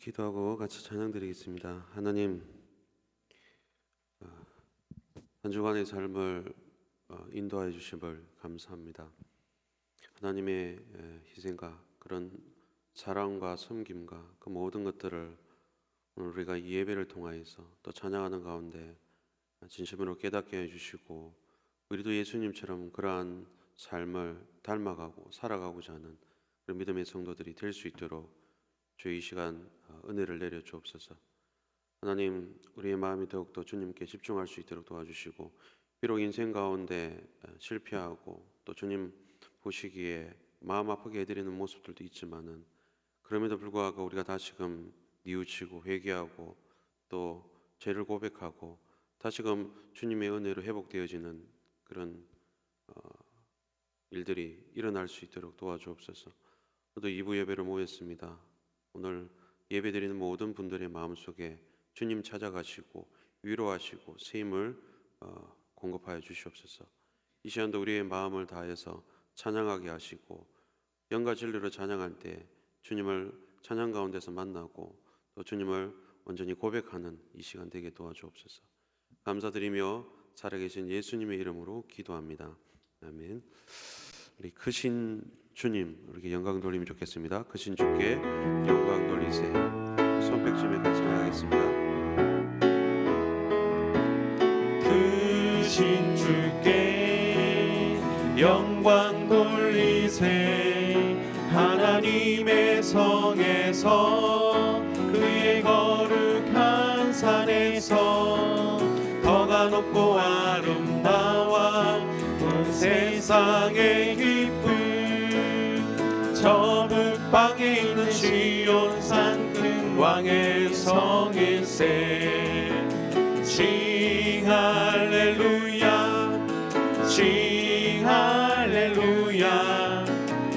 기도하고 같이 찬양 드리겠습니다. 하나님, 한 주간의 삶을 인도하여 주심을 감사합니다. 하나님의 희생과 그런 사랑과 섬김과 그 모든 것들을 오늘 우리가 이 예배를 통하여서 또 찬양하는 가운데 진심으로 깨닫게 해주시고, 우리도 예수님처럼 그러한 삶을 닮아가고 살아가고자 하는 그런 믿음의 성도들이 될 수 있도록 주의 이 시간 은혜를 내려 주옵소서. 하나님, 우리의 마음이 더욱더 주님께 집중할 수 있도록 도와주시고, 비록 인생 가운데 실패하고 또 주님 보시기에 마음 아프게 해드리는 모습들도 있지만은, 그럼에도 불구하고 우리가 다시금 뉘우치고 회개하고 또 죄를 고백하고 다시금 주님의 은혜로 회복되어지는 그런 일들이 일어날 수 있도록 도와주옵소서. 또 2부 예배로 모였습니다. 오늘 예배드리는 모든 분들의 마음속에 주님 찾아가시고 위로하시고 새 힘을 공급하여 주시옵소서. 이 시간도 우리의 마음을 다해서 찬양하게 하시고, 영과 진리로 찬양할 때 주님을 찬양 가운데서 만나고 또 주님을 온전히 고백하는 이 시간 되게 도와주옵소서. 감사드리며 살아계신 예수님의 이름으로 기도합니다. 아멘. 우리 크신 주님, 우리에게 영광 돌리면 좋겠습니다. 크신 주께 영광 돌리세. 손뼉치며 같이 찬양하겠습니다. 크신 주께 영광 돌리세. 하나님의 성에서 그의 거룩한 산에서 더가 높고 아름다워 온 세상의 기쁨. 저 북방에 있는 시온산 큰 왕의 성일세. 싱 할렐루야, 싱 할렐루야,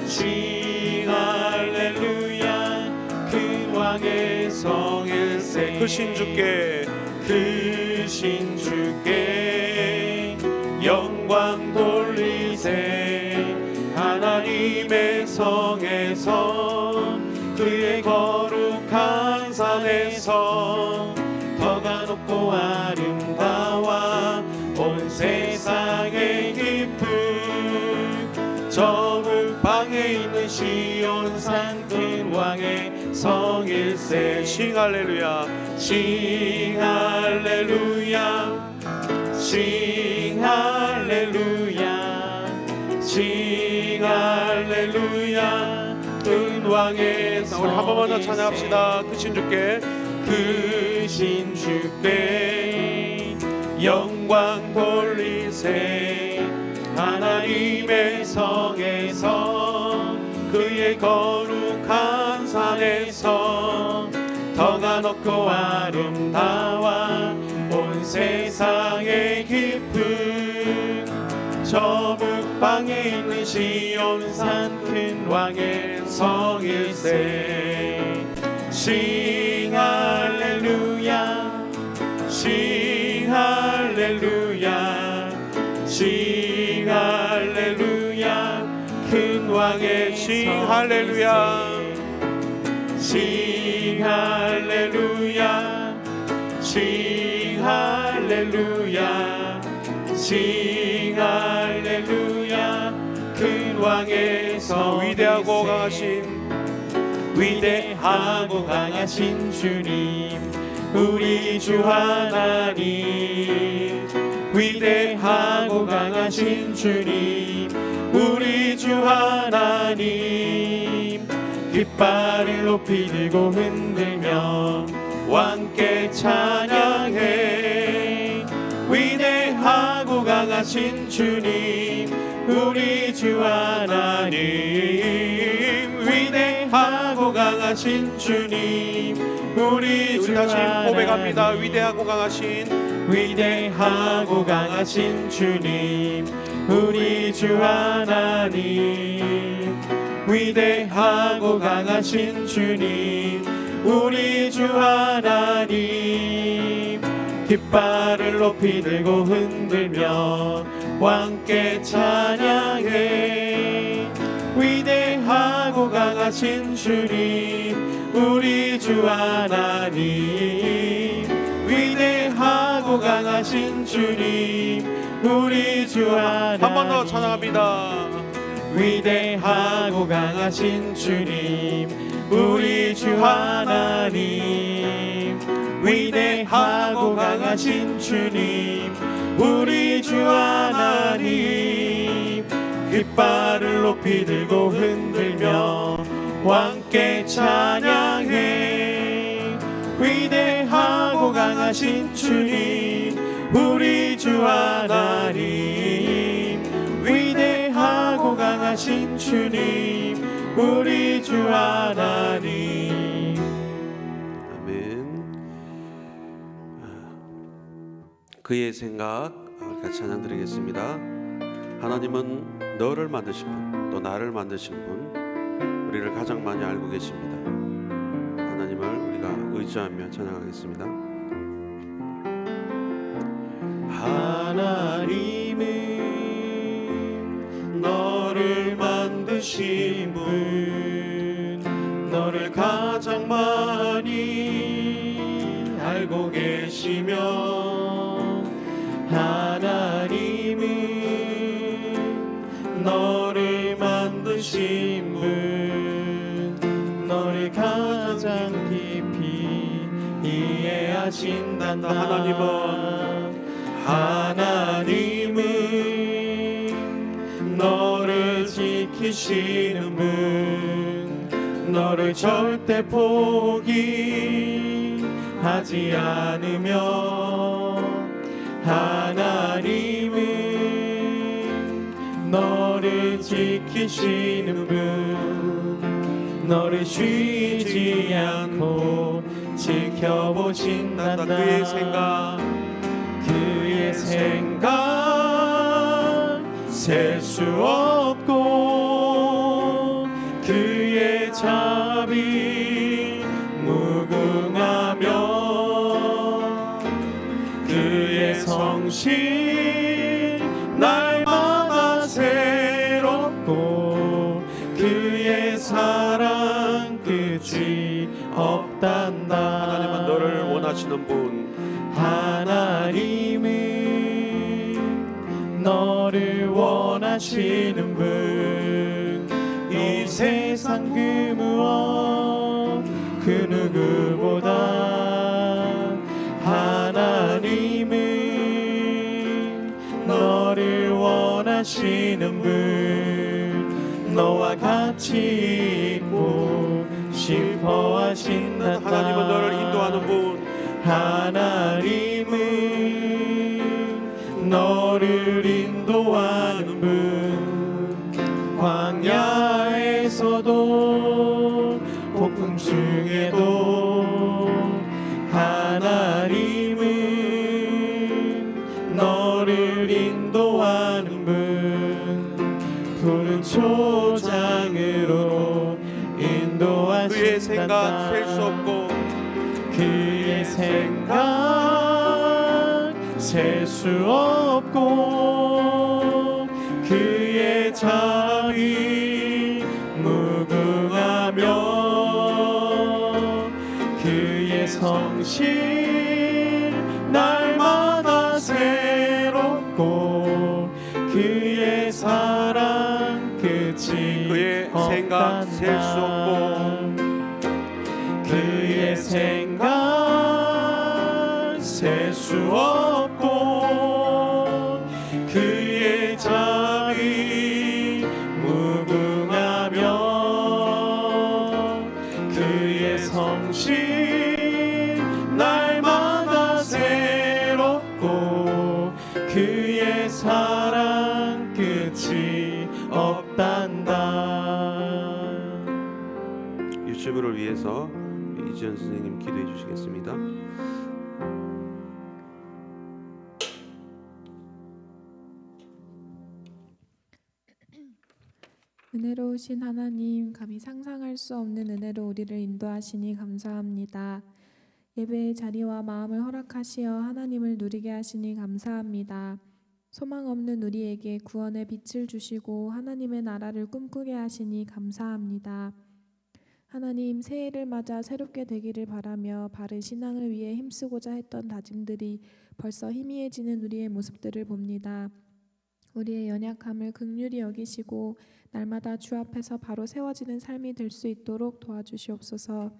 싱 할렐루야. 큰 왕의 성일세. 크신 주께, 크신 주께 영광 돌리세. 하나님의 성에서 그의 거룩한 산에서 더가 높고 아름다워 온 세상의 기쁨. 저 북방에 있는 시온산 큰 왕의 성일세. 싱 할렐루야, 싱 할렐루야, 싱 할렐루야, 싱 할렐루야. 큰 왕의 성. 우리 한 번만 더 찬양합시다. 크신 주께, 크신 주께 영광 돌리세. 하나님의 성에서 그의 거룩한 산에서 더가 높고 아름다워 온 세상의 기쁨. 저 북방에 있는 시온산 큰 왕의 성일세. 싱 할렐루야, 싱 할렐루야, 싱 할렐루야. 큰 왕의 싱 할렐루야, 싱 할렐루야, 싱 할렐루야, 싱 할렐루야. 큰 왕의 성. 위대하고 강하신, 위대하고 강하신 주님, 우리 주 하나님. 위대하고 강하신 주님, 우리 주 하나님. 깃발을 높이 들고 흔들며 왕께 찬양해. 위대하고 강하신 주님, 우리 주 하나님. 위대하고 강하신 주님, 우리 주 다시 하나님. 고백합니다. 위대하고 강하신, 위대하고 강하신 주님, 우리 주 하나님. 위대하고 강하신 주님, 우리 주 하나님. 깃발을 높이 들고 흔들며 왕께 찬양해. 위대하고 강하신 주님, 우리 주 하나님 위대하고 강하신 주님 우리 주 하나님 한 번 더 찬양합니다. 위대하고 강하신 주님 우리 주 하나님 위대하고 강하신 주님 우리 주 하나님 깃발을 높이 들고 흔들며 왕께 찬양해 위대하고 강하신 주님 우리 주 하나님 위대하고 강하신 주님 우리 주 하나님 아멘. 그의 생각 같이 찬양 드리겠습니다. 하나님은 너를 만드신 분, 또 나를 만드신 분, 우리를 가장 많이 알고 계십니다. 하나님을 우리가 의지하며 찬양하겠습니다. 하나님은 너를 만드신 분 너를 가장 많이 알고 계시며 하나님은 너를 만드신 분 너를 가장 깊이 이해하신단다. 하나님은 너를 지키시는 분 너를 절대 포기하지 않으며 하나님은 너를 지키시는 분 너를 쉬지 않고 지켜보신단다. 그의 생각 셀 수 없고 그의 자비 무궁하며 그의 성실 날마다 새롭고 그의 사랑 끝이 없단다. 하나님은 너를 원하시는 분 하나님은 너를 원하시는 분 이 세상 그 무엇 그 누구보다 하나님은 너를 원하시는 분 너와 같이 있고 싶어 하신단다. 하나님은 너를 인도하는 분 하나님은 너를 인도하는 분 광야에서도 폭풍 중에도 하나님은 너를 인도하는 분 푸른 초장으로 인도하신단다. 그의 생각 셀 수 없고 그의 생각 셀 수 없고 그의 자비 무궁하며 그의 성실 날마다 새롭고 그의 사랑 끝이 그의 생각 셀 수 없고 그의 생각 셀 수 없고 그의 자비 무궁하며 그의 성실 날마다 새롭고 그의 사랑 끝이 없단다. 유튜브를 위해서 이지연 선생님 기도해 주시겠습니다. 은혜로우신 하나님, 감히 상상할 수 없는 은혜로 우리를 인도하시니 감사합니다. 예배의 자리와 마음을 허락하시어 하나님을 누리게 하시니 감사합니다. 소망 없는 우리에게 구원의 빛을 주시고 하나님의 나라를 꿈꾸게 하시니 감사합니다. 하나님, 새해를 맞아 새롭게 되기를 바라며 바른 신앙을 위해 힘쓰고자 했던 다짐들이 벌써 희미해지는 우리의 모습들을 봅니다. 우리의 연약함을 긍휼히 여기시고 날마다 주 앞에서 바로 세워지는 삶이 될 수 있도록 도와주시옵소서.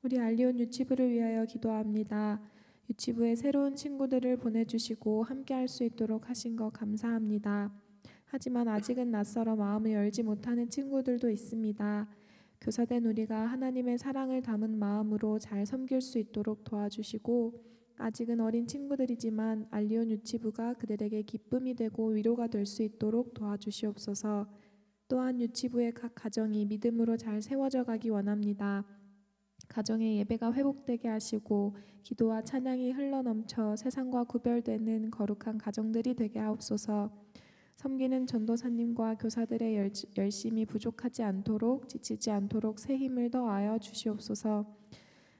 우리 알리온 유치부를 위하여 기도합니다. 유치부에 새로운 친구들을 보내주시고 함께할 수 있도록 하신 것 감사합니다. 하지만 아직은 낯설어 마음을 열지 못하는 친구들도 있습니다. 교사된 우리가 하나님의 사랑을 담은 마음으로 잘 섬길 수 있도록 도와주시고, 아직은 어린 친구들이지만 알리온 유치부가 그들에게 기쁨이 되고 위로가 될 수 있도록 도와주시옵소서. 또한 유치부의 각 가정이 믿음으로 잘 세워져 가기 원합니다. 가정의 예배가 회복되게 하시고 기도와 찬양이 흘러넘쳐 세상과 구별되는 거룩한 가정들이 되게 하옵소서. 섬기는 전도사님과 교사들의 열심이 부족하지 않도록, 지치지 않도록 새 힘을 더하여 주시옵소서.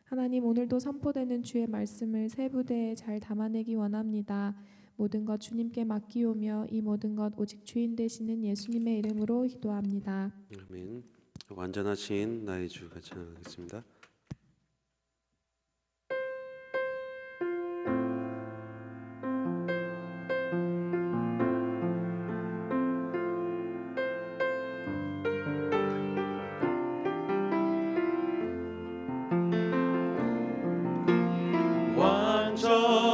하나님, 오늘도 선포되는 주의 말씀을 새 부대에 잘 담아내기 원합니다. 모든 것 주님께 맡기오며 이 모든 것 오직 주인 되시는 예수님의 이름으로 기도합니다. 아멘. 완전하신 나의 주 같이 찬양하겠습니다.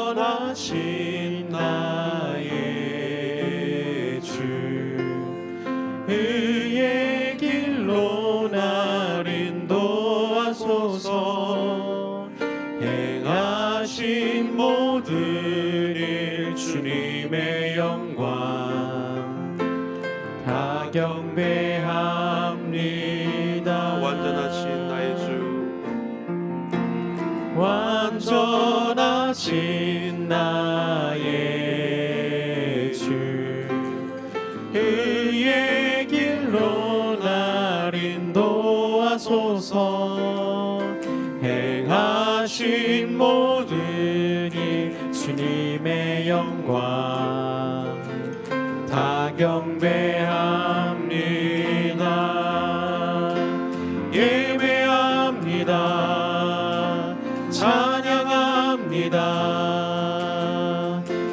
완전하신 나의 주, 의의 길로 날 인도하소서. 행하신 모든 일 주님의 영광 다 경배합니다. 완전하신 나의 주, 완전하신 나의 주, 의의 길로 날 인도하소서. 행하신 모든 일 주님의 영광 다 경배합니다. 예배합니다. 찬양합니다.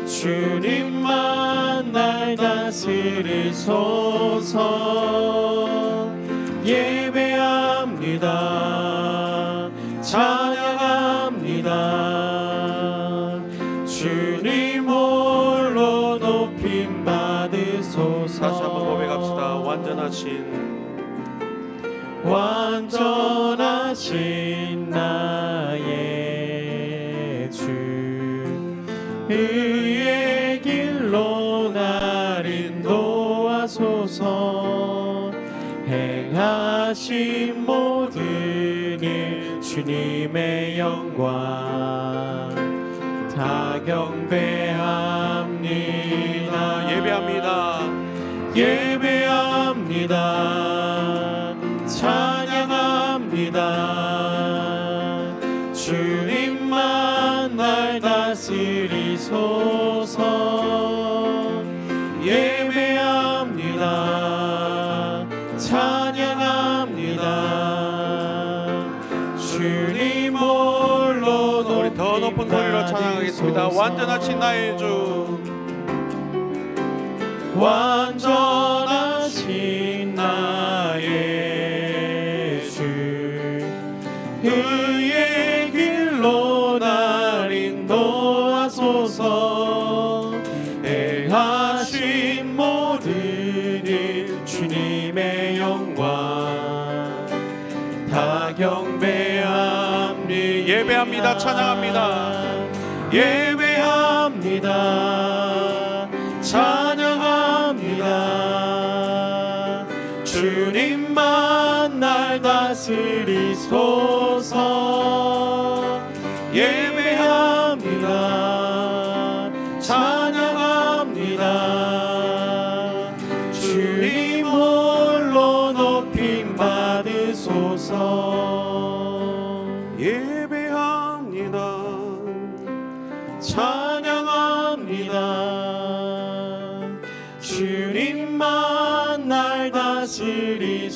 주님만 날 다스리소서. 예배합니다. 찬양합니다. 주님 홀로 높임 받으소서. 다시 한번 고백합시다. 완전하신 나의 주, 의의 길로 날 인도하소서. 행하신 모든 일 주님의 영광 다 경배합니다. 예배합니다. 예배합니다. 찬양합니다. 주님만 날 다스리소서. 예배합니다. 찬양합니다. 주님 홀로 우리 더 높은 소리로 찬양하겠습니다. 완전하신 나의 주, 완전하신 나의 주, 의의 길로 날 인도하소서. 행하신 모든 일 주님의 영광 다 경배합니다. 예배합니다. 찬양합니다. 예배합니다. 찬양합니다. 주님만 날 다스리소서. 예배합니다. 찬양합니다. 주님 홀로 높임 받으소서. 예배합니다. 찬양합니다. 주님만 날 다스리소서.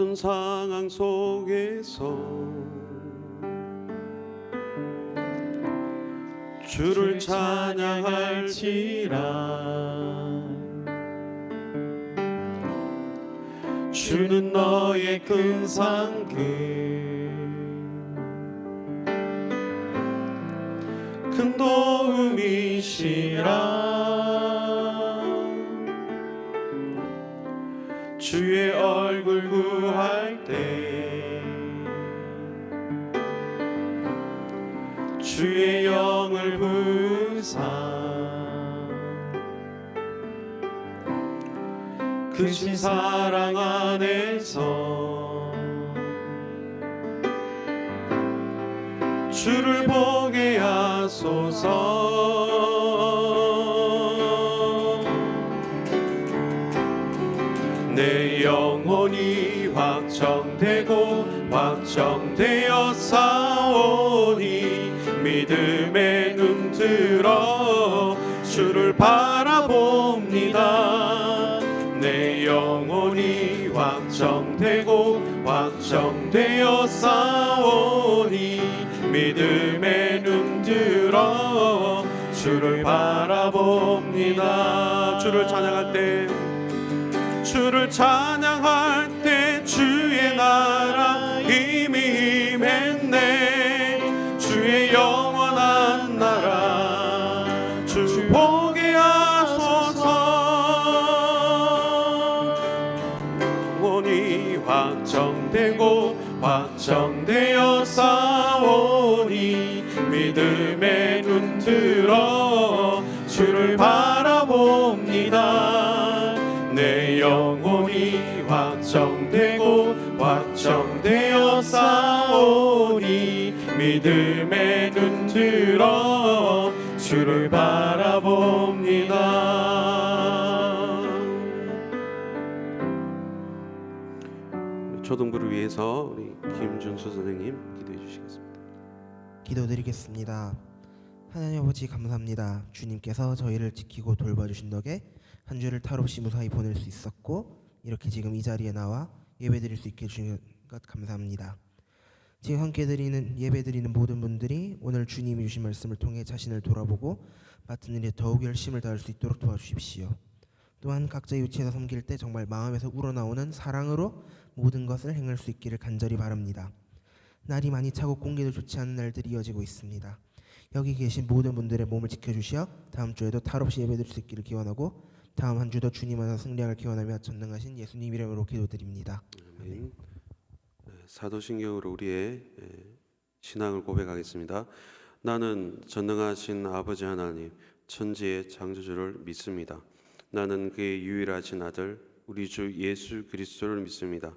모든 상황 속에서 주를 찬양할지라. 주는 너의 큰 상급, 큰 도움이시라. 주의 얼굴 구할 때 주의 영을 부사 크신 사랑 안에서 주를 보게 하소서. 내 영혼이 확정되고 확정되어 싸우니 믿음의 눈 들어 주를 바라봅니다. 내 영혼이 확정되고 확정되어 싸우니 믿음의 눈 들어 주를 바라봅니다. 주를 찬양할 때 주를 찬양할 때 주의 나라 이미 임했네. 주의 영원한 나라 주 보게 하소서. 영원히 확정되고 확정되어 싸우니 믿음의 눈 들어 주를 바라봅니다. 내 영혼이 확정되고 확정되어 싸우니 믿음의 눈 들어 주를 바라봅니다. 초등부를 위해서 우리 김준수 선생님 기도해 주시겠습니다. 기도드리겠습니다. 하나님 아버지 감사합니다. 주님께서 저희를 지키고 돌봐주신 덕에 한 주를 탈없이 무사히 보낼 수 있었고 이렇게 지금 이 자리에 나와 예배드릴 수 있게 해주신 것 감사합니다. 지금 함께 예배드리는 모든 분들이 오늘 주님이 주신 말씀을 통해 자신을 돌아보고 맡은 일에 더욱 열심을 다할 수 있도록 도와주십시오. 또한 각자의 위치에서 섬길 때 정말 마음에서 우러나오는 사랑으로 모든 것을 행할 수 있기를 간절히 바랍니다. 날이 많이 차고 공기도 좋지 않은 날들이 이어지고 있습니다. 여기 계신 모든 분들의 몸을 지켜주시어 다음 주에도 탈없이 예배드릴 수 있기를 기원하고 다음 한 주도 주님 안에서 승리하길 기원하며 전능하신 예수님 이름으로 기도드립니다. 아멘. 사도신경으로 우리의 신앙을 고백하겠습니다. 나는 전능하신 아버지 하나님 천지의 창조주를 믿습니다. 나는 그의 유일하신 아들 우리 주 예수 그리스도를 믿습니다.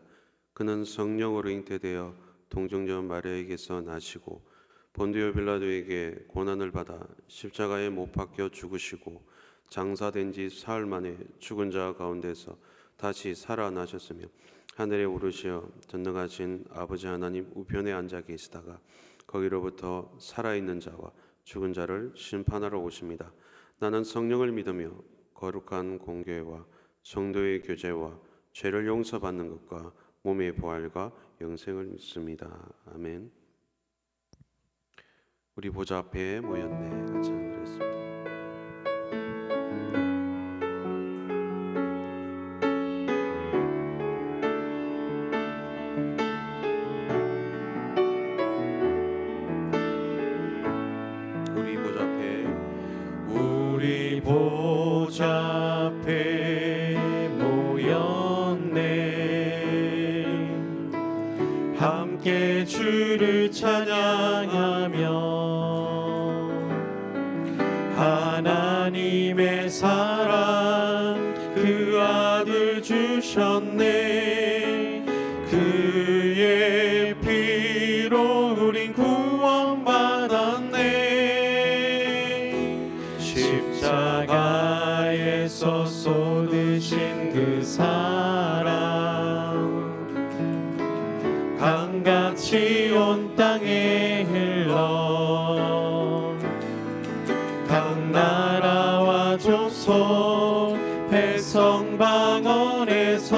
그는 성령으로 잉태되어 동정녀 마리아에게서 나시고 본디오 빌라도에게 고난을 받아 십자가에 못 박혀 죽으시고 장사된 지 사흘 만에 죽은 자 가운데서 다시 살아나셨으며 하늘에 오르시어 전능하신 아버지 하나님 우편에 앉아 계시다가 거기로부터 살아있는 자와 죽은 자를 심판하러 오십니다. 나는 성령을 믿으며 거룩한 공교회와 성도의 교제와 죄를 용서받는 것과 몸의 부활과 영생을 믿습니다. 아멘. 우리 보좌 앞에 모였네 같이 하겠습니다. 우리 보좌 앞에 모였네. 함께 주를 찬양하며 하나님의 사랑 그 아들 주셨네. 그의 피로 우린 구원받았네. 십자가에서 쏟으신 그 사랑 강같이 온 땅에 흘러 각 나라와 족속 백성 방언에서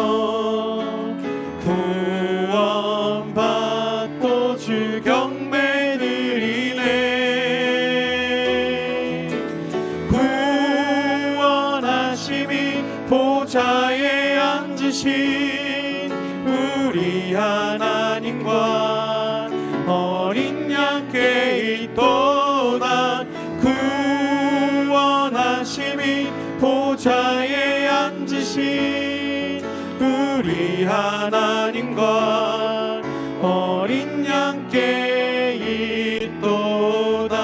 하나님과 어린 양께 있도다. 구원하심이 보좌에 앉으신 우리 하나님과 어린 양께 있도다.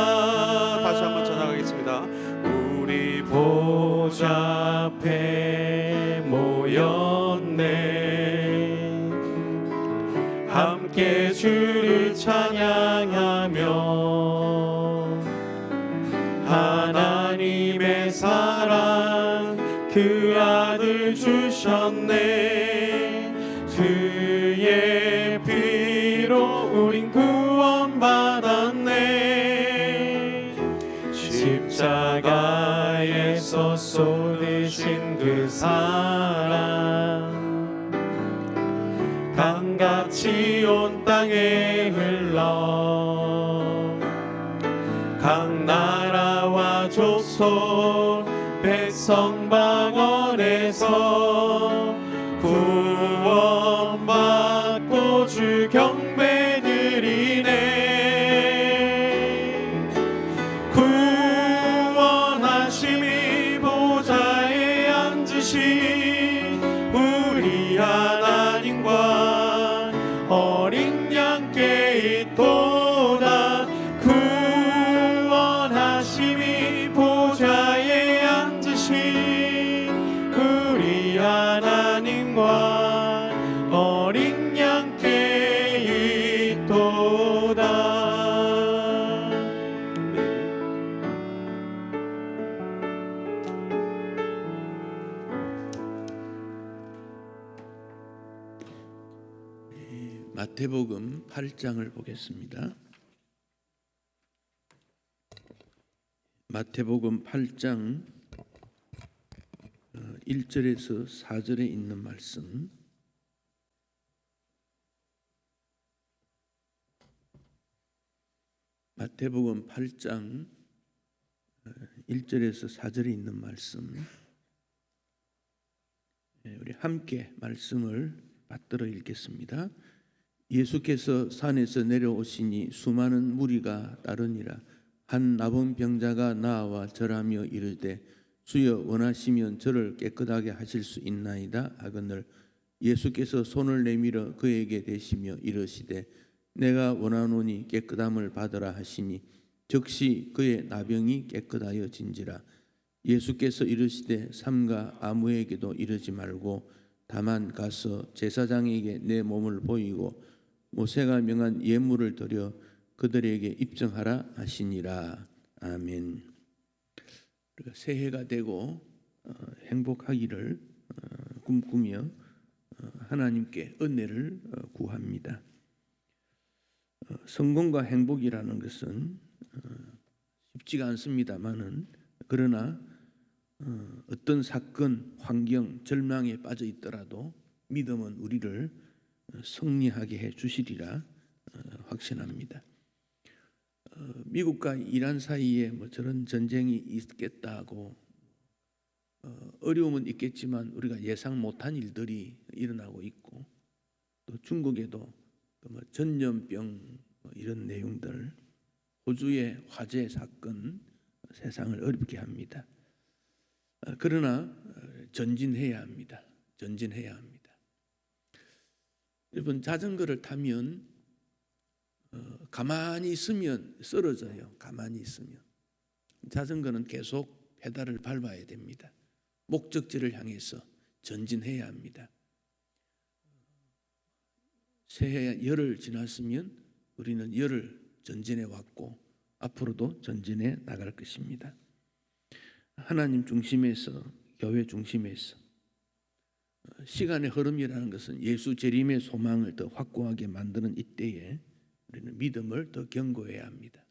다시 한번 전하겠습니다. 우리 보좌 앞에 모였네. 함께 주를 찬양하며 하나님의 사랑 그 아들 주셨네. 주의 피로 우린 구원받았네. 십자가에서 쏟으신 그 사랑 강같이 온 땅에 흘러 각 나라와 족속 백성 방언에서 구원받고 주 경배드리네. 구원하심이 보좌에 앉으신 우리 하나님과 어린 양께 있도다. 구원하심이 보좌에 앉으신 우리 하나님과 어린 양께 있도다. 마태복음 8장을 보겠습니다. 마태복음 8장 1절에서 4절에 있는 말씀. 마태복음 8장 1절에서 4절에 있는 말씀. 우리 함께 말씀을 받들어 읽겠습니다. 예수께서 산에서 내려오시니 수많은 무리가 따르니라. 한 나병 병자가 나와 절하며 이르되 주여 원하시면 저를 깨끗하게 하실 수 있나이다 하거늘 예수께서 손을 내밀어 그에게 대시며 이르시되 내가 원하노니 깨끗함을 받으라 하시니 즉시 그의 나병이 깨끗하여진지라. 예수께서 이르시되 삼가 아무에게도 이르지 말고 다만 가서 제사장에게 내 몸을 보이고 모세가 명한 예물을 드려 그들에게 입증하라 하시니라. 아멘. 새해가 되고 행복하기를 꿈꾸며 하나님께 은혜를 구합니다. 성공과 행복이라는 것은 쉽지가 않습니다만은 그러나 어떤 사건, 환경, 절망에 빠져 있더라도 믿음은 우리를 승리하게 해 주시리라 확신합니다. 미국과 이란 사이에 뭐 저런 전쟁이 있겠다고 어려움은 있겠지만 우리가 예상 못한 일들이 일어나고 있고 또 중국에도 뭐 전염병 이런 내용들, 호주의 화재 사건 세상을 어렵게 합니다. 그러나 전진해야 합니다. 전진해야 합니다. 여러분 자전거를 타면 가만히 있으면 쓰러져요. 가만히 있으면. 자전거는 계속 페달을 밟아야 됩니다. 목적지를 향해서 전진해야 합니다. 새해 열흘 지났으면 우리는 열흘 전진해 왔고 앞으로도 전진해 나갈 것입니다. 하나님 중심에서 교회 중심에서 시간의 흐름이라는 것은 예수 재림의 소망을 더 확고하게 만드는 이때에 우리는 믿음을 더 견고해야 합니다.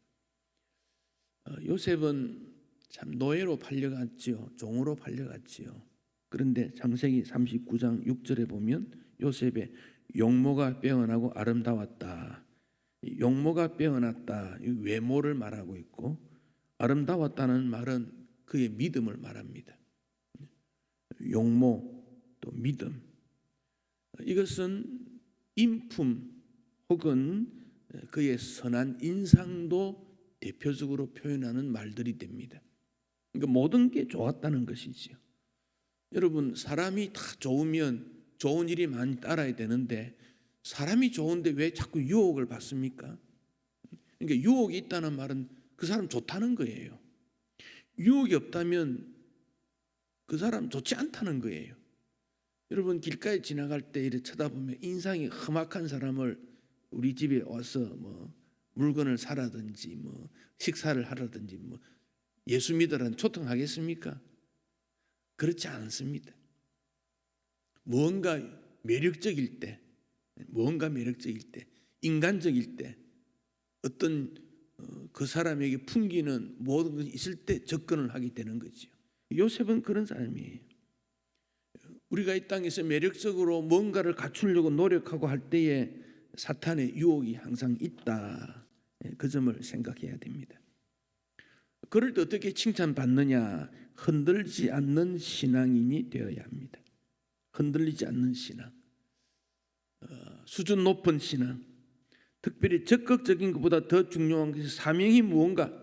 요셉은 참 노예로 팔려갔지요. 종으로 팔려갔지요. 그런데 창세기 39장 6절에 보면 요셉의 용모가 빼어나고 아름다웠다. 용모가 빼어났다. 외모를 말하고 있고 아름다웠다는 말은 그의 믿음을 말합니다. 용모 또 믿음. 이것은 인품 혹은 그의 선한 인상도 대표적으로 표현하는 말들이 됩니다. 그러니까 모든 게 좋았다는 것이지요. 여러분, 사람이 다 좋으면 좋은 일이 많이 따라야 되는데 사람이 좋은데 왜 자꾸 유혹을 받습니까? 그러니까 유혹이 있다는 말은 그 사람 좋다는 거예요. 유혹이 없다면 그 사람 좋지 않다는 거예요. 여러분, 길가에 지나갈 때 이렇게 쳐다보면 인상이 험악한 사람을 우리 집에 와서 뭐 물건을 사라든지 뭐 식사를 하라든지 뭐 예수 믿으라는 초청하겠습니까? 그렇지 않습니다. 무언가 매력적일 때, 인간적일 때, 어떤 그 사람에게 풍기는 모든 것이 있을 때 접근을 하게 되는 거죠. 요셉은 그런 사람이에요. 우리가 이 땅에서 매력적으로 뭔가를 갖추려고 노력하고 할 때에 사탄의 유혹이 항상 있다. 그 점을 생각해야 됩니다. 그럴 때 어떻게 칭찬받느냐? 흔들리지 않는 신앙인이 되어야 합니다. 흔들리지 않는 신앙, 수준 높은 신앙, 특별히 적극적인 것보다 더 중요한 것이 사명이 무언가,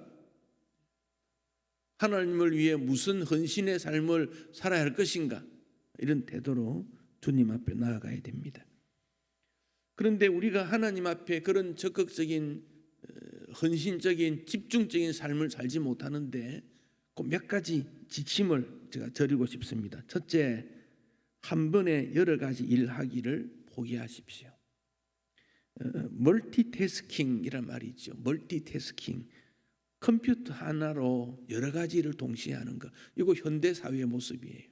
하나님을 위해 무슨 헌신의 삶을 살아야 할 것인가, 이런 태도로 주님 앞에 나아가야 됩니다. 그런데 우리가 하나님 앞에 그런 적극적인 헌신적인 집중적인 삶을 살지 못하는데 그 몇 가지 지침을 제가 드리고 싶습니다. 첫째, 한 번에 여러 가지 일하기를 포기하십시오. 멀티태스킹이란 말이 있죠. 멀티태스킹, 컴퓨터 하나로 여러 가지 일을 동시에 하는 거, 이거 현대 사회의 모습이에요.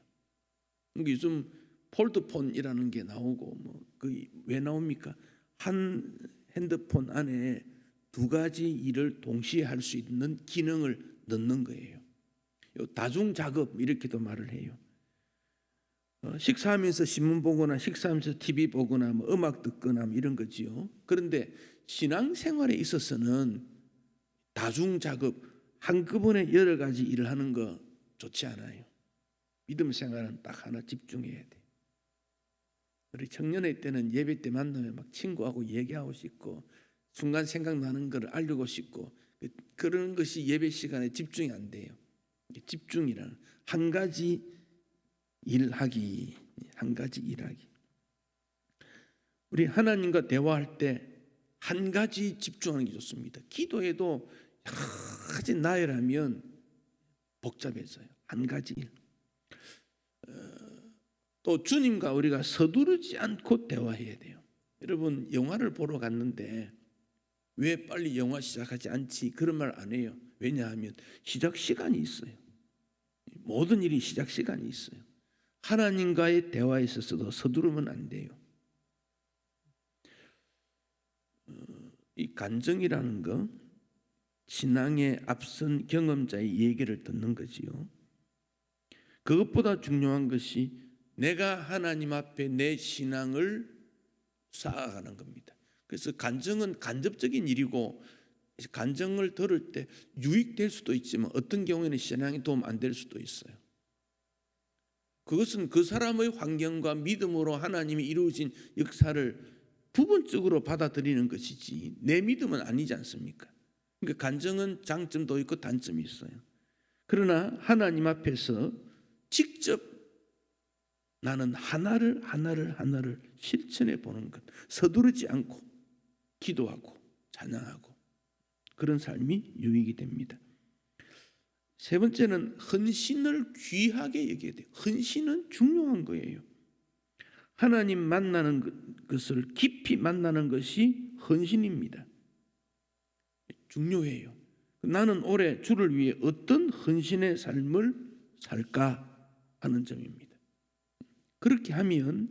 요즘 폴드폰이라는 게 나오고 뭐 그 왜 나옵니까? 한 핸드폰 안에 두 가지 일을 동시에 할 수 있는 기능을 넣는 거예요. 다중 작업 이렇게도 말을 해요. 식사하면서 신문 보거나 식사하면서 TV 보거나 뭐 음악 듣거나 뭐 이런 거지요. 그런데 신앙생활에 있어서는 다중 작업, 한꺼번에 여러 가지 일을 하는 거 좋지 않아요. 믿음 생활은 딱 하나 집중해야 돼. 우리 청년회 때는 예배 때 만나면 막 친구하고 얘기하고 싶고 순간 생각나는 걸 알리고 싶고 그런 것이 예배 시간에 집중이 안 돼요. 집중이라는 한 가지 일하기, 한 가지 일하기. 우리 하나님과 대화할 때 한 가지 집중하는 게 좋습니다. 기도에도 여러 가지 나열하면 복잡해져요. 한 가지 일. 또 주님과 우리가 서두르지 않고 대화해야 돼요. 여러분, 영화를 보러 갔는데 왜 빨리 영화 시작하지 않지? 그런 말 안 해요. 왜냐하면 시작 시간이 있어요. 모든 일이 시작 시간이 있어요. 하나님과의 대화에 있어서도 서두르면 안 돼요. 이 간증이라는 거, 신앙의 앞선 경험자의 얘기를 듣는 거지요. 그것보다 중요한 것이 내가 하나님 앞에 내 신앙을 쌓아가는 겁니다. 그래서 간증은 간접적인 일이고 간증을 들을 때 유익될 수도 있지만 어떤 경우에는 신앙에 도움 안 될 수도 있어요. 그것은 그 사람의 환경과 믿음으로 하나님이 이루어진 역사를 부분적으로 받아들이는 것이지 내 믿음은 아니지 않습니까? 그러니까 간증은 장점도 있고 단점이 있어요. 그러나 하나님 앞에서 직접 나는 하나를 실천해 보는 것, 서두르지 않고 기도하고 찬양하고 그런 삶이 유익이 됩니다. 세 번째는 헌신을 귀하게 여겨야 돼요. 헌신은 중요한 거예요. 하나님 만나는 것을 깊이 만나는 것이 헌신입니다. 중요해요. 나는 올해 주를 위해 어떤 헌신의 삶을 살까 하는 점입니다. 그렇게 하면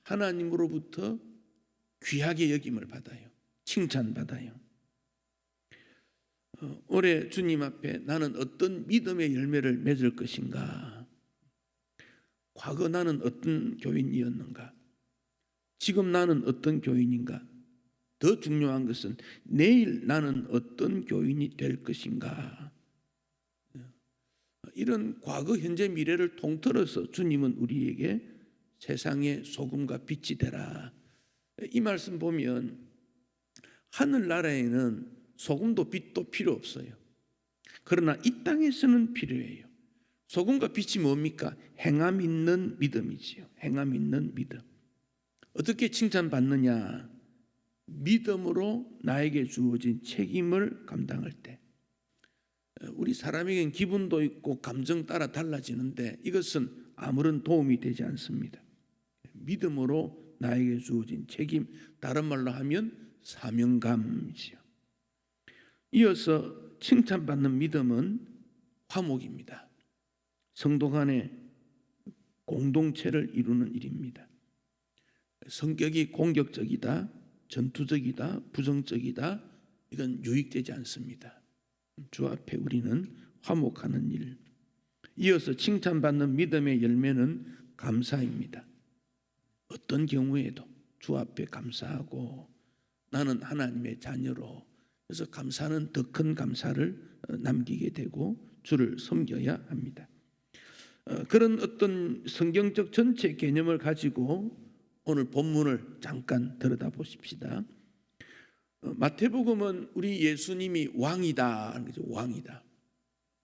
하나님으로부터 귀하게 여김을 받아요. 칭찬받아요. 올해 주님 앞에 나는 어떤 믿음의 열매를 맺을 것인가? 과거 나는 어떤 교인이었는가? 지금 나는 어떤 교인인가? 더 중요한 것은 내일 나는 어떤 교인이 될 것인가? 이런 과거, 현재, 미래를 통틀어서 주님은 우리에게 세상의 소금과 빛이 되라. 이 말씀 보면 하늘나라에는 소금도 빛도 필요 없어요. 그러나 이 땅에서는 필요해요. 소금과 빛이 뭡니까? 행함 있는 믿음이지요. 행함 있는 믿음. 어떻게 칭찬받느냐? 믿음으로 나에게 주어진 책임을 감당할 때. 우리 사람에겐 기분도 있고 감정 따라 달라지는데 이것은 아무런 도움이 되지 않습니다. 믿음으로 나에게 주어진 책임, 다른 말로 하면 사명감이지요. 이어서 칭찬받는 믿음은 화목입니다. 성도 간의 공동체를 이루는 일입니다. 성격이 공격적이다, 전투적이다, 부정적이다, 이건 유익되지 않습니다. 주 앞에 우리는 화목하는 일. 이어서 칭찬받는 믿음의 열매는 감사입니다. 어떤 경우에도 주 앞에 감사하고 나는 하나님의 자녀로, 그래서 감사는 더 큰 감사를 남기게 되고 주를 섬겨야 합니다. 그런 어떤 성경적 전체 개념을 가지고 오늘 본문을 잠깐 들여다보십시다. 마태복음은 우리 예수님이 왕이다 하는 거죠. 왕이다.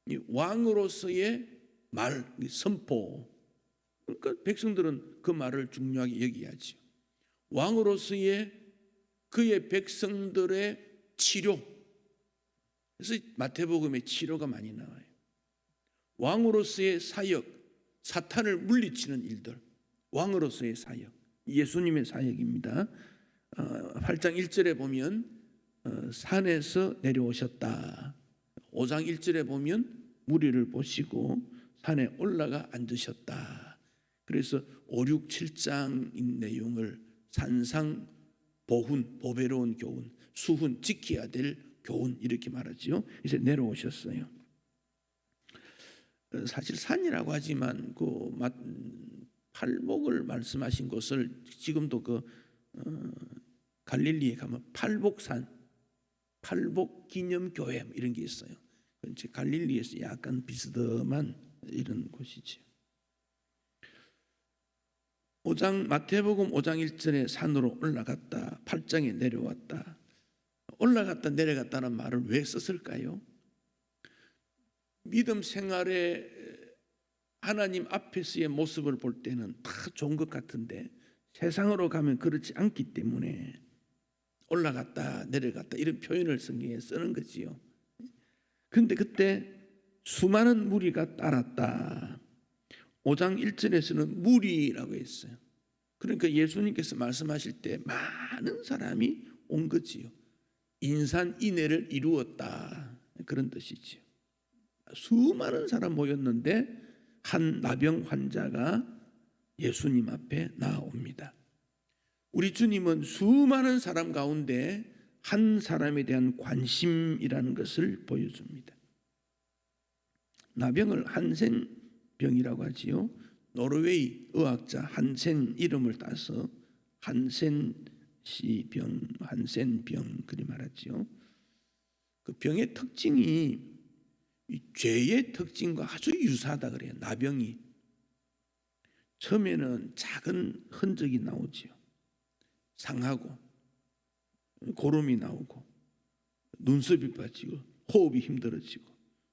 이 왕으로서의 말, 선포. 그러니까 백성들은 그 말을 중요하게 여기야지. 왕으로서의 그의 백성들의 치료. 그래서 마태복음에 치료가 많이 나와요. 왕으로서의 사역, 사탄을 물리치는 일들. 왕으로서의 사역, 예수님의 사역입니다. 8장 1절에 보면 산에서 내려오셨다. 5장 1절에 보면 무리를 보시고 산에 올라가 앉으셨다. 그래서 5, 6, 7장인 내용을 산상, 보훈, 보배로운 교훈, 수훈, 지켜야 될 교훈 이렇게 말하지요. 이제 내려오셨어요. 사실 산이라고 하지만 그 팔복을 말씀하신 곳을 지금도 그 갈릴리에 가면 팔복산, 팔복 기념교회 이런 게 있어요. 이제 갈릴리에서 약간 비스듬한 이런 곳이죠. 마태복음 5장 1절에 산으로 올라갔다, 8장에 내려왔다. 올라갔다 내려갔다는 말을 왜 썼을까요? 믿음 생활에 하나님 앞에서의 모습을 볼 때는 다 좋은 것 같은데 세상으로 가면 그렇지 않기 때문에 올라갔다 내려갔다 이런 표현을 성경에 쓰는 거지요. 그런데 그때 수많은 무리가 따랐다. 5장 1절에서는 무리라고 했어요. 그러니까 예수님께서 말씀하실 때 많은 사람이 온 거지요. 인산인해를 이루었다 그런 뜻이지요. 수많은 사람 모였는데 한 나병 환자가 예수님 앞에 나옵니다. 우리 주님은 수많은 사람 가운데 한 사람에 대한 관심이라는 것을 보여줍니다. 나병을 한센병이라고 하지요. 노르웨이 의학자 한센 이름을 따서 한센병 그리 말하지요. 그 병의 특징이 죄의 특징과 아주 유사하다 그래요. 나병이 처음에는 작은 흔적이 나오지요. 상하고 고름이 나오고 눈썹이 빠지고 호흡이 힘들어지고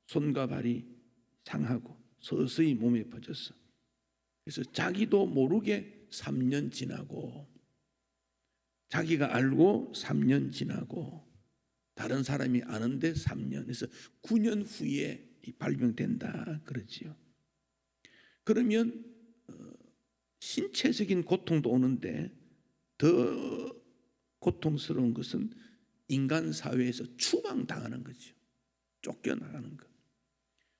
손과 발이 상하고 서서히 몸에 퍼졌어. 그래서 자기도 모르게 3년 지나고 자기가 알고 3년 지나고 다른 사람이 아는데 3년, 그래서 9년 후에 발병된다 그러지요. 그러면 신체적인 고통도 오는데 더 고통스러운 것은 인간 사회에서 추방당하는 거죠. 쫓겨나가는 것.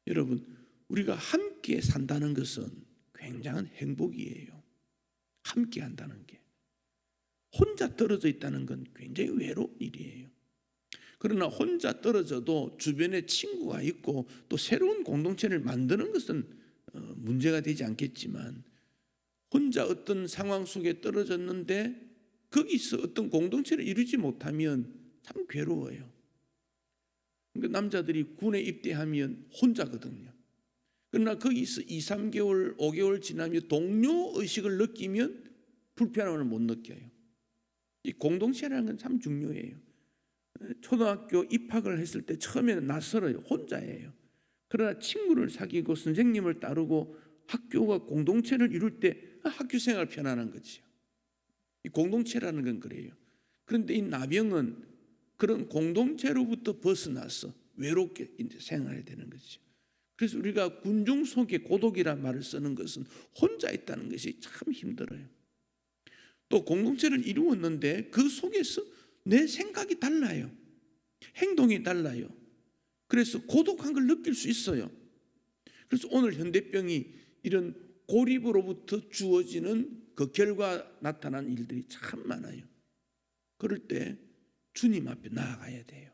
여러분, 우리가 함께 산다는 것은 굉장한 행복이에요. 함께 한다는 게. 혼자 떨어져 있다는 건 굉장히 외로운 일이에요. 그러나 혼자 떨어져도 주변에 친구가 있고 또 새로운 공동체를 만드는 것은 문제가 되지 않겠지만 혼자 어떤 상황 속에 떨어졌는데 거기서 어떤 공동체를 이루지 못하면 참 괴로워요. 그러니까 남자들이 군에 입대하면 혼자거든요. 그러나 거기서 2, 3개월, 5개월 지나면 동료 의식을 느끼면 불편함을 못 느껴요. 이 공동체라는 건 참 중요해요. 초등학교 입학을 했을 때 처음에는 낯설어요. 혼자예요. 그러나 친구를 사귀고 선생님을 따르고 학교와 공동체를 이룰 때 학교 생활 편안한 거지요. 이 공동체라는 건 그래요. 그런데 이 나병은 그런 공동체로부터 벗어나서 외롭게 이제 생활해야 되는 거죠. 그래서 우리가 군중 속에 고독이란 말을 쓰는 것은 혼자 있다는 것이 참 힘들어요. 또 공동체를 이루었는데 그 속에서 내 생각이 달라요. 행동이 달라요. 그래서 고독한 걸 느낄 수 있어요. 그래서 오늘 현대병이 이런 고립으로부터 주어지는 그 결과 나타난 일들이 참 많아요. 그럴 때 주님 앞에 나아가야 돼요.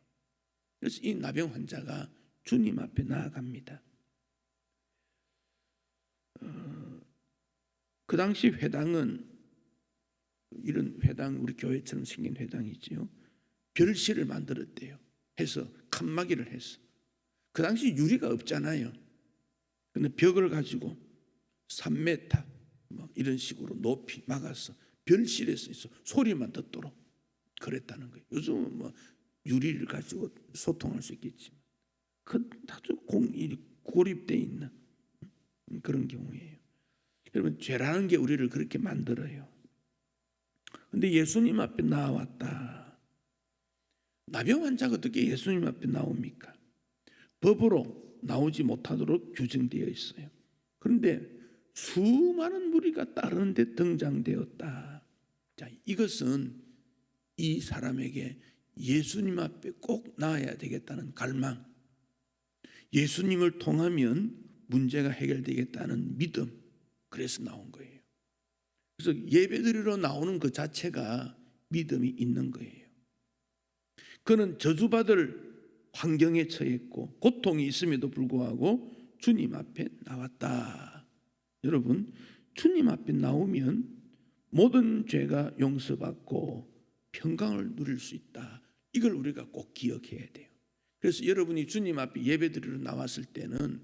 그래서 이 나병 환자가 주님 앞에 나아갑니다. 그 당시 회당은 이런 회당, 우리 교회처럼 생긴 회당이지요. 별실을 만들었대요. 해서 칸막이를 했어. 그 당시 유리가 없잖아요. 근데 벽을 가지고 3m 뭐 이런 식으로 높이 막아서 별실에서 있어 소리만 듣도록 그랬다는 거예요. 요즘은 뭐 유리를 가지고 소통할 수 있겠지만 그 아주 고립돼 있는 그런 경우예요. 여러분, 죄라는 게 우리를 그렇게 만들어요. 근데 예수님 앞에 나왔다. 나병 환자가 어떻게 예수님 앞에 나옵니까? 법으로 나오지 못하도록 규정되어 있어요. 그런데 수많은 무리가 따르는데 등장되었다. 자, 이것은 이 사람에게 예수님 앞에 꼭 나아야 되겠다는 갈망, 예수님을 통하면 문제가 해결되겠다는 믿음, 그래서 나온 거예요. 그래서 예배드리러 나오는 그 자체가 믿음이 있는 거예요. 그는 저주받을 환경에 처했고 고통이 있음에도 불구하고 주님 앞에 나왔다. 여러분, 주님 앞에 나오면 모든 죄가 용서받고 평강을 누릴 수 있다. 이걸 우리가 꼭 기억해야 돼요. 그래서 여러분이 주님 앞에 예배드리러 나왔을 때는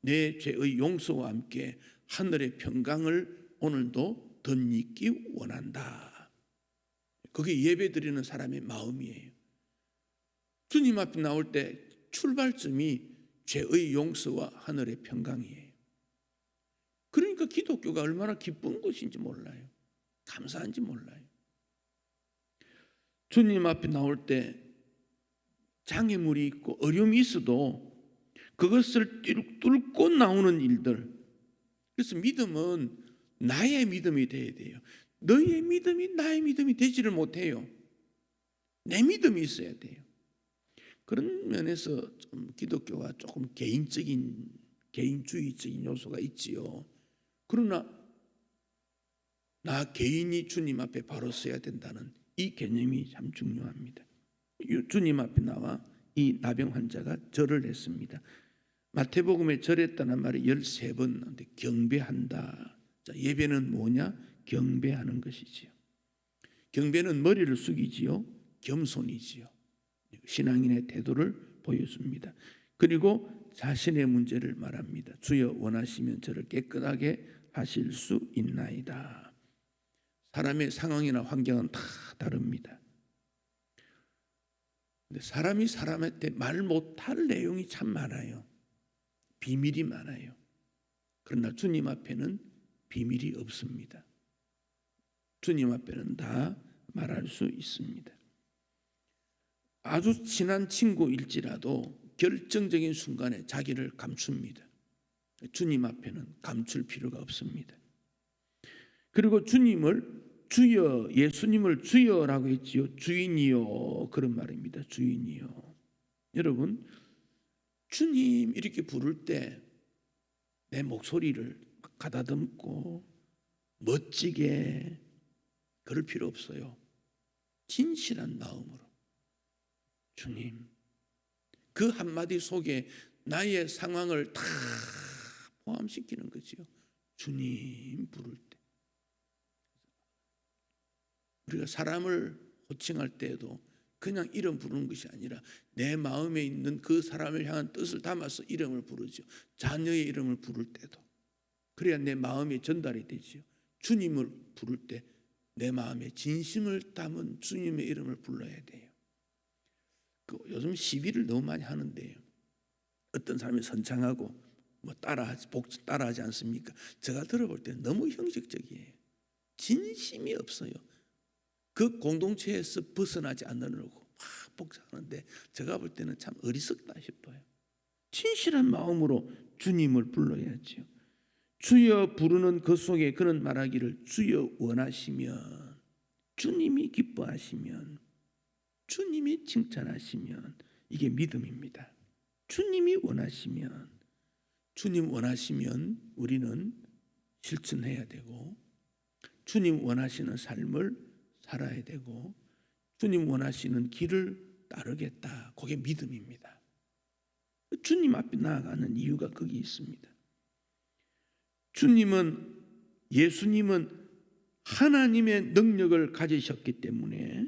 내 죄의 용서와 함께 하늘의 평강을 오늘도 덧입기 원한다. 그게 예배드리는 사람의 마음이에요. 주님 앞에 나올 때 출발점이 죄의 용서와 하늘의 평강이에요. 그러니까 기독교가 얼마나 기쁜 것인지 몰라요. 감사한지 몰라요. 주님 앞에 나올 때 장애물이 있고 어려움이 있어도 그것을 뚫고 나오는 일들. 그래서 믿음은 나의 믿음이 돼야 돼요. 너의 믿음이 나의 믿음이 되지를 못해요. 내 믿음이 있어야 돼요. 그런 면에서 좀 기독교가 조금 개인주의적인 요소가 있지요. 그러나 나 개인이 주님 앞에 바로 서야 된다는 이 개념이 참 중요합니다. 주님 앞에 나와 이 나병 환자가 절을 했습니다. 마태복음에 절했다는 말이 13번 나오는데 경배한다. 자, 예배는 뭐냐? 경배하는 것이지요. 경배는 머리를 숙이지요. 겸손이지요. 신앙인의 태도를 보여줍니다. 그리고 자신의 문제를 말합니다. 주여 원하시면 저를 깨끗하게 하실 수 있나이다. 사람의 상황이나 환경은 다 다릅니다. 근데 사람이 사람한테 말 못할 내용이 참 많아요. 비밀이 많아요. 그러나 주님 앞에는 비밀이 없습니다. 주님 앞에는 다 말할 수 있습니다. 아주 친한 친구일지라도 결정적인 순간에 자기를 감춥니다. 주님 앞에는 감출 필요가 없습니다. 그리고 주님을 주여, 예수님을 주여라고 했지요. 주인이요, 그런 말입니다. 주인이요. 여러분, 주님 이렇게 부를 때 내 목소리를 가다듬고 멋지게 그럴 필요 없어요. 진실한 마음으로 주님, 그 한마디 속에 나의 상황을 다 포함시키는 거지요. 주님 부를 때. 우리가 사람을 호칭할 때에도 그냥 이름 부르는 것이 아니라 내 마음에 있는 그 사람을 향한 뜻을 담아서 이름을 부르죠. 자녀의 이름을 부를 때도. 그래야 내 마음이 전달이 되지요. 주님을 부를 때 내 마음에 진심을 담은 주님의 이름을 불러야 돼요. 요즘 시비를 너무 많이 하는데요. 어떤 사람이 선창하고 뭐 따라하지 않습니까? 제가 들어볼 때는 너무 형식적이에요. 진심이 없어요. 그 공동체에서 벗어나지 않으려고 막 복잡하는데 제가 볼 때는 참 어리석다 싶어요. 진실한 마음으로 주님을 불러야지요. 주여 부르는 그 속에 그런 말하기를 주여 원하시면, 주님이 기뻐하시면, 주님이 칭찬하시면 이게 믿음입니다. 주님이 원하시면, 주님 원하시면 우리는 실천해야 되고, 주님 원하시는 삶을 살아야 되고, 주님 원하시는 길을 따르겠다. 그게 믿음입니다. 주님 앞에 나아가는 이유가 거기 있습니다. 예수님은 하나님의 능력을 가지셨기 때문에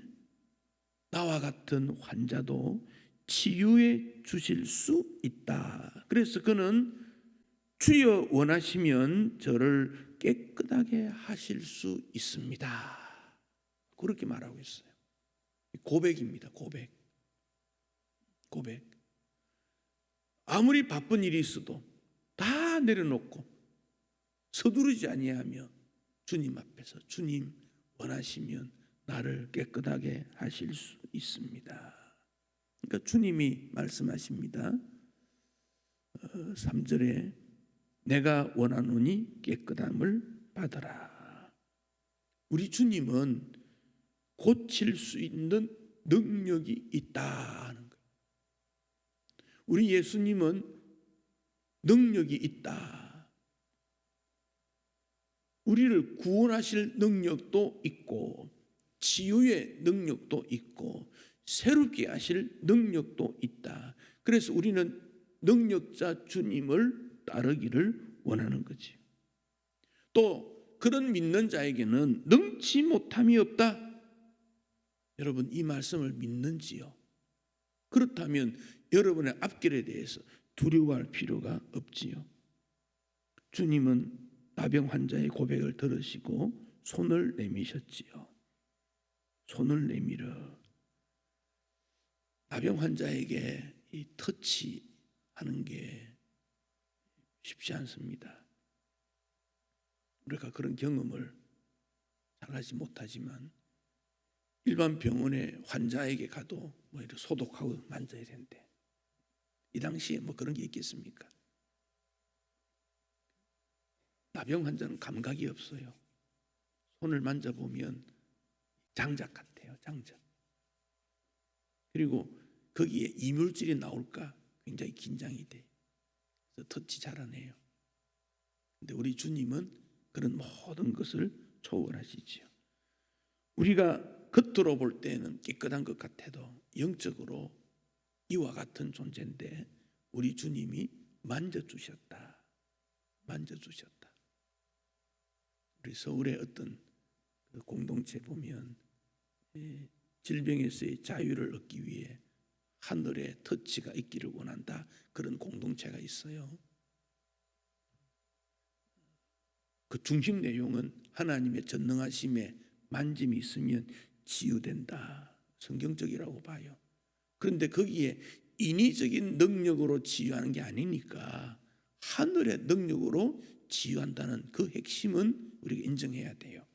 나와 같은 환자도 치유해 주실 수 있다. 그래서 그는 주여 원하시면 저를 깨끗하게 하실 수 있습니다. 그렇게 말하고 있어요. 고백입니다. 고백. 아무리 바쁜 일이 있어도 다 내려놓고 서두르지 아니하며 주님 앞에서 주님 원하시면 나를 깨끗하게 하실 수 있습니다. 그러니까 주님이 말씀하십니다. 3절에 내가 원하노니 깨끗함을 받으라. 우리 주님은 고칠 수 있는 능력이 있다 하는 거예요. 우리 예수님은 능력이 있다. 우리를 구원하실 능력도 있고 치유의 능력도 있고 새롭게 하실 능력도 있다. 그래서 우리는 능력자 주님을 따르기를 원하는 거지. 또 그런 믿는 자에게는 능치 못함이 없다. 여러분 이 말씀을 믿는지요? 그렇다면 여러분의 앞길에 대해서 두려워할 필요가 없지요. 주님은 나병 환자의 고백을 들으시고 손을 내미셨지요. 손을 내밀어. 나병 환자에게 이 터치하는 게 쉽지 않습니다. 우리가 그런 경험을 잘하지 못하지만 일반 병원에 환자에게 가도 뭐 이렇게 소독하고 만져야 되는데 이 당시에 뭐 그런 게 있겠습니까? 나병 환자는 감각이 없어요. 손을 만져보면 장작 같아요. 장작. 그리고 거기에 이물질이 나올까 굉장히 긴장이 돼. 그래서 터치 잘 안 해요. 근데 우리 주님은 그런 모든 것을 초월하시지요. 우리가 겉으로 볼 때는 깨끗한 것 같아도 영적으로 이와 같은 존재인데 우리 주님이 만져주셨다. 만져주셨다. 우리 서울의 어떤 공동체 보면 질병에서의 자유를 얻기 위해 하늘의 터치가 있기를 원한다. 그런 공동체가 있어요. 그 중심 내용은 하나님의 전능하심에 만짐이 있으면 치유된다. 성경적이라고 봐요. 그런데 거기에 인위적인 능력으로 치유하는 게 아니니까 하늘의 능력으로 치유한다는 그 핵심은 우리가 인정해야 돼요.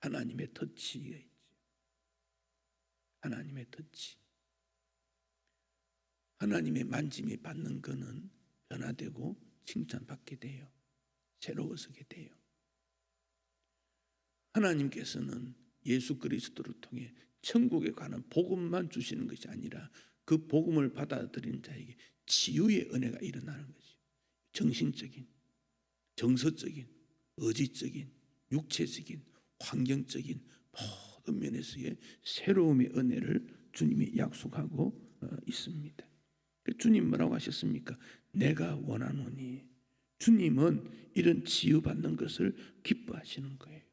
하나님의 터치가 있죠. 하나님의 터치. 하나님의 만짐이 받는 것은 변화되고 칭찬받게 돼요. 새로워지게 돼요. 하나님께서는 예수 그리스도를 통해 천국에 가는 복음만 주시는 것이 아니라 그 복음을 받아들이는 자에게 치유의 은혜가 일어나는 것이죠. 정신적인, 정서적인, 의지적인, 육체적인, 환경적인 모든 면에서의 새로움의 은혜를 주님이 약속하고 있습니다. 주님 뭐라고 하셨습니까? 내가 원하노니. 주님은 이런 치유받는 것을 기뻐하시는 거예요.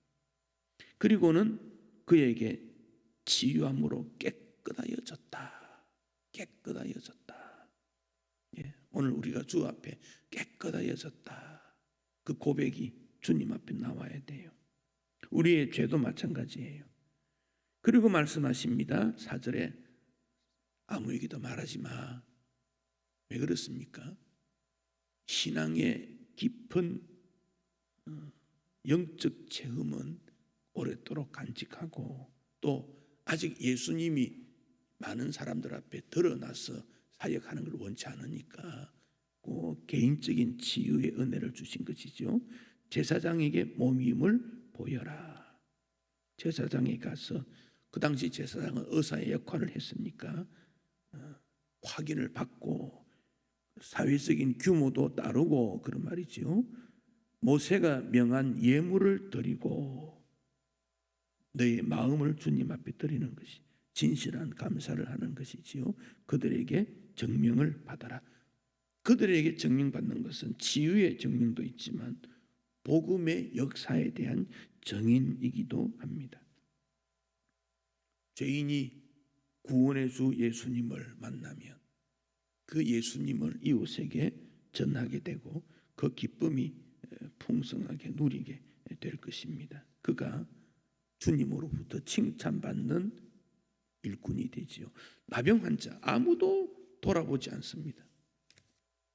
그리고는 그에게 치유함으로 깨끗하여졌다. 깨끗하여졌다. 오늘 우리가 주 앞에 깨끗하여졌다. 그 고백이 주님 앞에 나와야 돼요. 우리의 죄도 마찬가지예요. 그리고 말씀하십니다. 4절에 아무에게도 말하지 마. 왜 그렇습니까? 신앙의 깊은 영적 체험은 오랫도록 간직하고 또 아직 예수님이 많은 사람들 앞에 드러나서 사역하는 걸 원치 않으니까 꼭 개인적인 치유의 은혜를 주신 것이죠. 제사장에게 몸임을 보여라. 제사장에 가서 그 당시 제사장은 의사의 역할을 했으니까 확인을 받고 사회적인 규모도 따르고 그런 말이지요. 모세가 명한 예물을 드리고 너의 마음을 주님 앞에 드리는 것이 진실한 감사를 하는 것이지요. 그들에게 정명을 받아라. 그들에게 정명받는 것은 치유의 정명도 있지만 복음의 역사에 대한 정인이기도 합니다. 죄인이 구원의 주 예수님을 만나면 그 예수님을 이웃에게 전하게 되고 그 기쁨이 풍성하게 누리게 될 것입니다. 그가 주님으로부터 칭찬받는 일꾼이 되지요. 나병 환자 아무도 돌아보지 않습니다.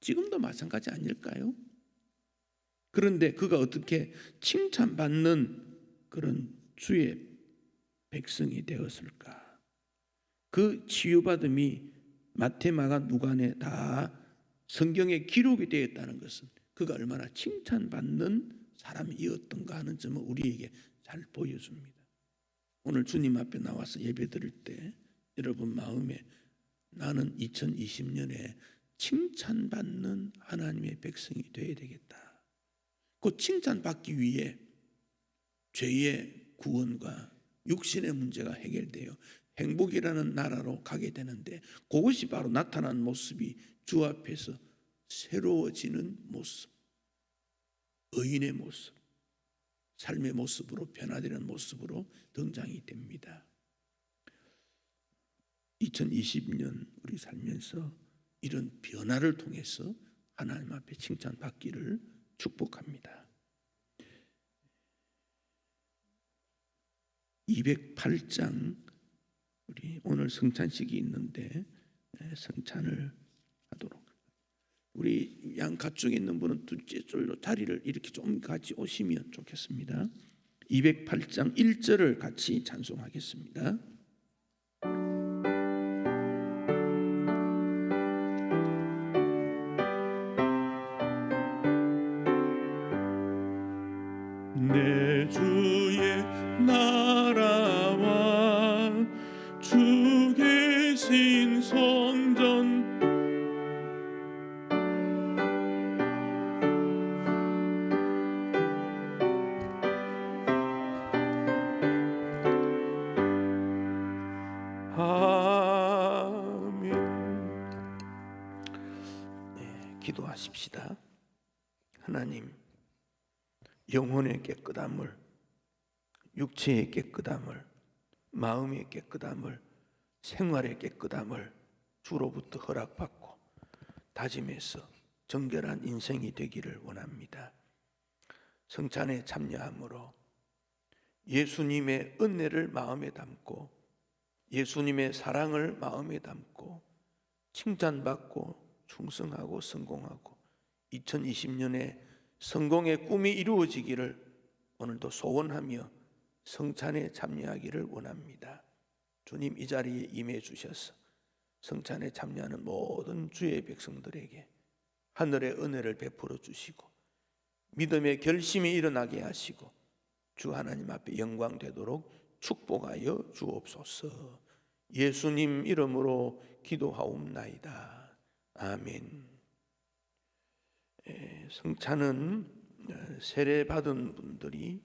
지금도 마찬가지 아닐까요? 그런데 그가 어떻게 칭찬받는 그런 주의 백성이 되었을까? 그 치유받음이 마태, 마가, 누가네 다 성경에 기록이 되어 있다는 것은 그가 얼마나 칭찬받는 사람이었던가 하는 점을 우리에게 잘 보여줍니다. 오늘 주님 앞에 나와서 예배드릴 때 여러분 마음에 나는 2020년에 칭찬받는 하나님의 백성이 되어야 되겠다. 그 칭찬받기 위해 죄의 구원과 육신의 문제가 해결되어 행복이라는 나라로 가게 되는데 그것이 바로 나타난 모습이 주 앞에서 새로워지는 모습, 의인의 모습, 삶의 모습으로 변화되는 모습으로 등장이 됩니다. 2020년 우리 살면서 이런 변화를 통해서 하나님 앞에 칭찬받기를 축복합니다. 208장 우리 오늘 성찬식이 있는데 성찬을 하도록 우리 양 가쪽에 있는 분은 둘째 줄로 자리를 이렇게 좀 같이 오시면 좋겠습니다. 208장 1절을 같이 찬송하겠습니다. 내 주의 나라와 주 계신 성전 아멘. 기도하십시다. 하나님, 영혼의 깨끗함을, 육체의 깨끗함을, 마음의 깨끗함을, 생활의 깨끗함을 주로부터 허락받고 다짐해서 정결한 인생이 되기를 원합니다. 성찬에 참여함으로 예수님의 은혜를 마음에 담고 예수님의 사랑을 마음에 담고 칭찬받고 충성하고 성공하고 2020년에 성공의 꿈이 이루어지기를 오늘도 소원하며 성찬에 참여하기를 원합니다. 주님 이 자리에 임해 주셔서 성찬에 참여하는 모든 주의 백성들에게 하늘의 은혜를 베풀어 주시고 믿음의 결심이 일어나게 하시고 주 하나님 앞에 영광 되도록 축복하여 주옵소서. 예수님 이름으로 기도하옵나이다. 아멘. 성찬은 세례 받은 분들이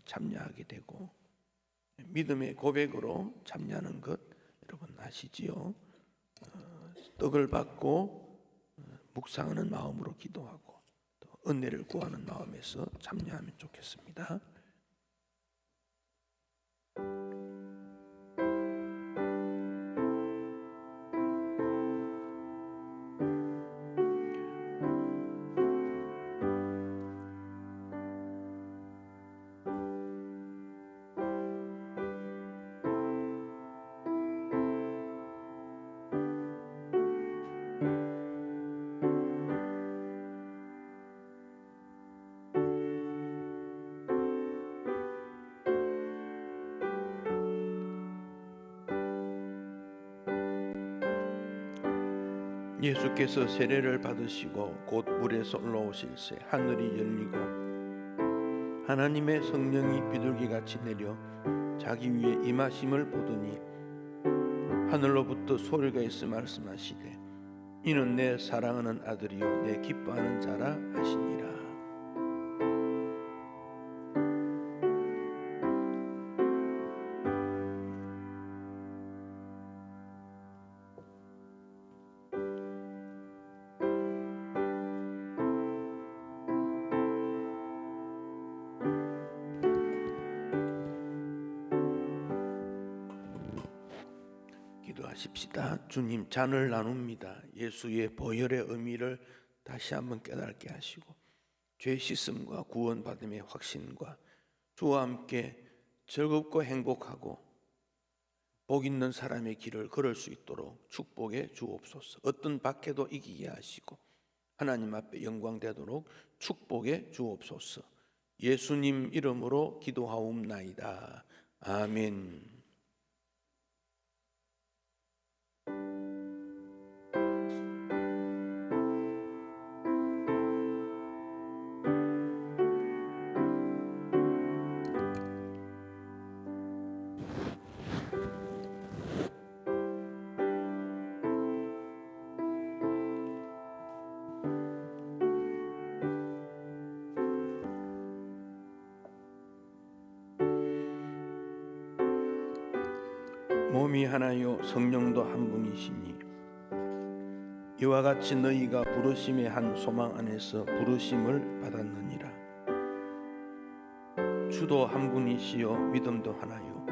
참여하게 되고 믿음의 고백으로 참여하는 것 여러분 아시지요? 떡을 받고 묵상하는 마음으로 기도하고 또 은혜를 구하는 마음에서 참여하면 좋겠습니다. 예수께서 세례를 받으시고 곧 물에서 올라오실새 하늘이 열리고 하나님의 성령이 비둘기같이 내려 자기 위에 임하심을 보더니 하늘로부터 소리가 있어 말씀하시되 이는 내 사랑하는 아들이요 내 기뻐하는 자라 하시니라. 기도하십시다. 주님, 잔을 나눕니다. 예수의 보혈의 의미를 다시 한번 깨닫게 하시고 죄 씻음과 구원받음의 확신과 주와 함께 즐겁고 행복하고 복 있는 사람의 길을 걸을 수 있도록 축복해 주옵소서. 어떤 박해도 이기게 하시고 하나님 앞에 영광되도록 축복해 주옵소서. 예수님 이름으로 기도하옵나이다. 아멘. 몸이 하나요 성령도 한 분이시니 이와 같이 너희가 부르심의 한 소망 안에서 부르심을 받았느니라. 주도 한 분이시요 믿음도 하나요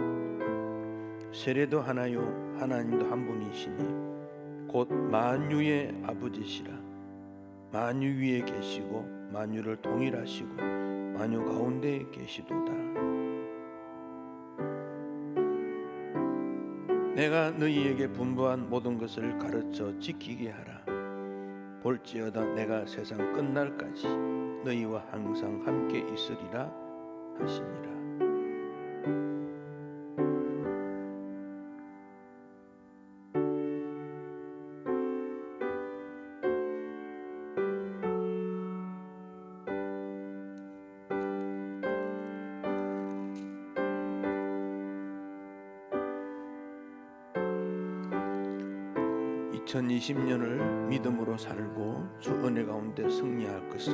세례도 하나요 하나님도 한 분이시니 곧 만유의 아버지시라. 만유 위에 계시고 만유를 통일하시고 만유 가운데 계시도다. 내가 너희에게 분부한 모든 것을 가르쳐 지키게 하라. 볼지어다 내가 세상 끝날까지 너희와 항상 함께 있으리라 하시니라. (2020년을) 믿음으로 살고 주 은혜 가운데 승리할 것을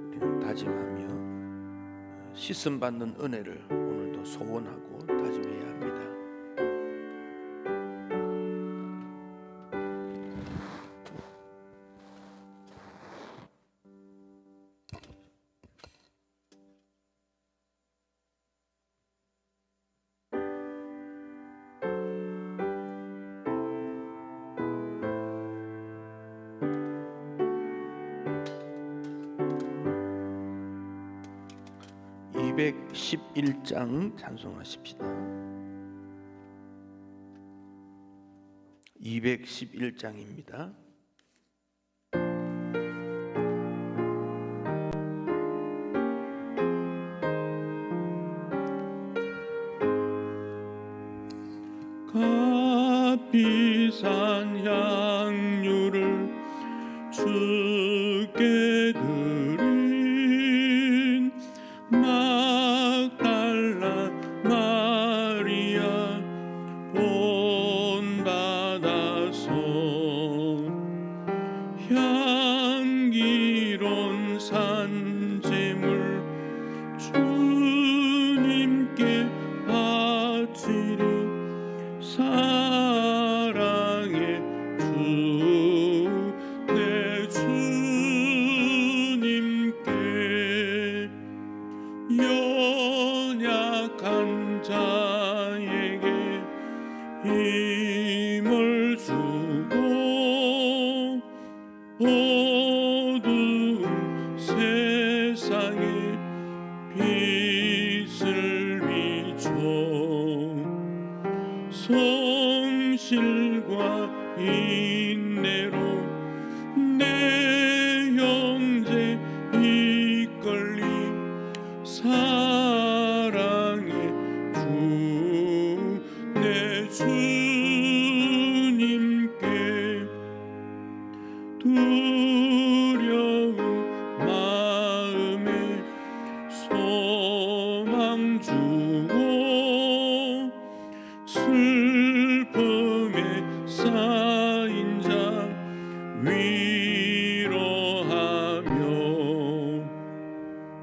우리는 다짐하며 씻음 받는 은혜를 오늘도 소원하고 다짐해야 합니다. (211장) 찬송하십시다. 211장입니다. 값비싼 향유를 주께 드린 막달라 마리아 본받아서 향기로운 산재물 주님께 바치리. 사랑의 주 내 주님께 연약한 자에게 힘을 주고 어두운 세상에 빛을 비춰 성실과 인내로 내 형제 이끌리. 사랑의 주 내 주님께 쌓인 자 위로하며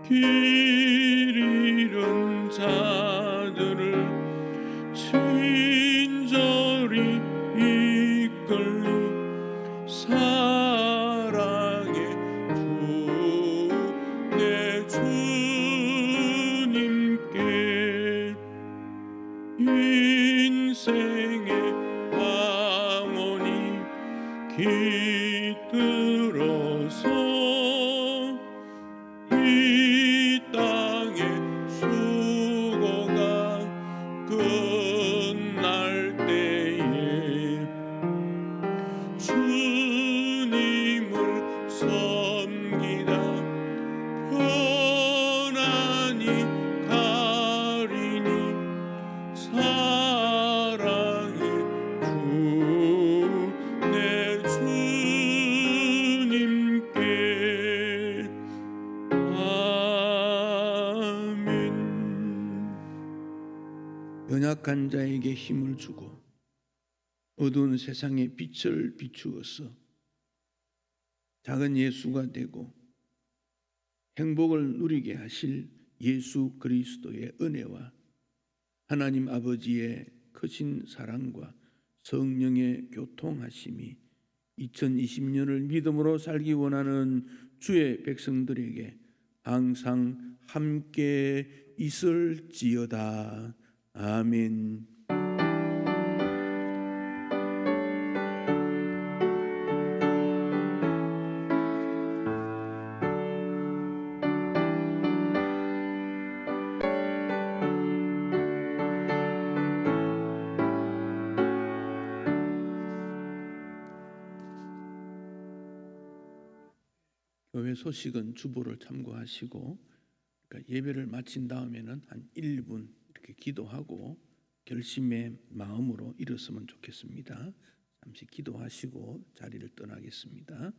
길 잃은 자들을 친절히 이끌리 사랑의 주 내 주님께 인생의 방언이 깃들어서 이 땅의 수고가 끝날 때에 주님을 섬기다 편안히 가리니 사랑의 주 내 주님께 아멘. 연약한 자에게 힘을 주고 어두운 세상에 빛을 비추어서 작은 예수가 되고 행복을 누리게 하실 예수 그리스도의 은혜와 하나님 아버지의 크신 사랑과 성령의 교통하심이 2020년을 믿음으로 살기 원하는 주의 백성들에게 항상 함께 있을지어다. 아멘. 교회 소식은 주보를 참고하시고, 그러니까 예배를 마친 다음에는 한 1분 이렇게 기도하고 결심의 마음으로 일었으면 좋겠습니다. 잠시 기도하시고 자리를 떠나겠습니다.